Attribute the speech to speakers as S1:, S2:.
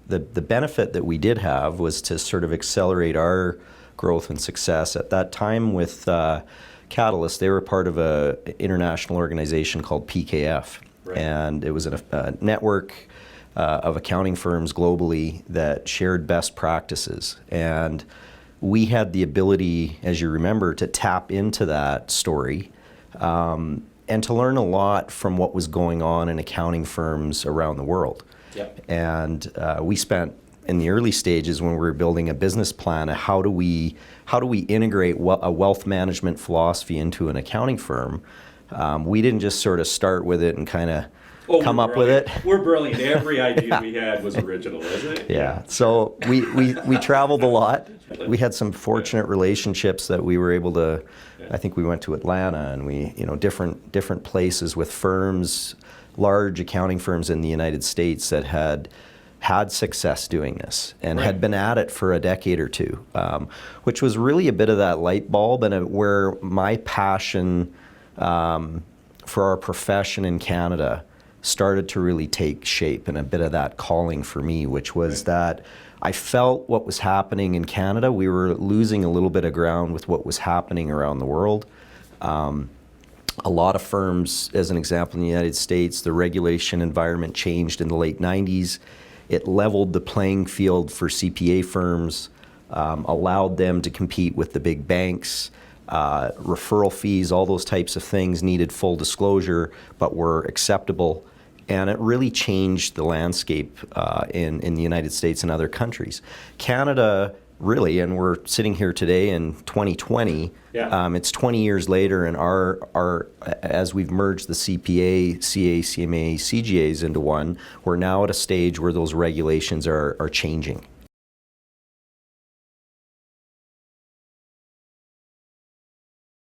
S1: The benefit that we did have was to sort of accelerate our growth and success. At that time with Catalyst, they were part of an international organization called PKF.
S2: Right.
S1: And it was a network of accounting firms globally that shared best practices. And we had the ability, as you remember, to tap into that story and to learn a lot from what was going on in accounting firms around the world.
S2: Yep.
S1: And we spent in the early stages when we were building a business plan, how do we integrate a wealth management philosophy into an accounting firm. We didn't just sort of start with it and kind of come up with it.
S2: We're brilliant. Every idea we had was original, isn't it?
S1: Yeah. So we traveled a lot. We had some fortunate relationships that we were able to. I think we went to Atlanta and we, different places with firms, large accounting firms in the United States that had success doing this and had been at it for a decade or two, which was really a bit of that light bulb and where my passion for our profession in Canada started to really take shape, and a bit of that calling for me, which was that I felt what was happening in Canada, we were losing a little bit of ground with what was happening around the world. A lot of firms, as an example, in the United States, the regulation environment changed in the late 90s. It leveled the playing field for CPA firms, allowed them to compete with the big banks. Referral fees, all those types of things needed full disclosure, but were acceptable. And it really changed the landscape in the United States and other countries. Canada, really, and we're sitting here today in 2020, it's 20 years later, and as we've merged the CPA, CA, CMA, CGAs into one, we're now at a stage where those regulations are changing.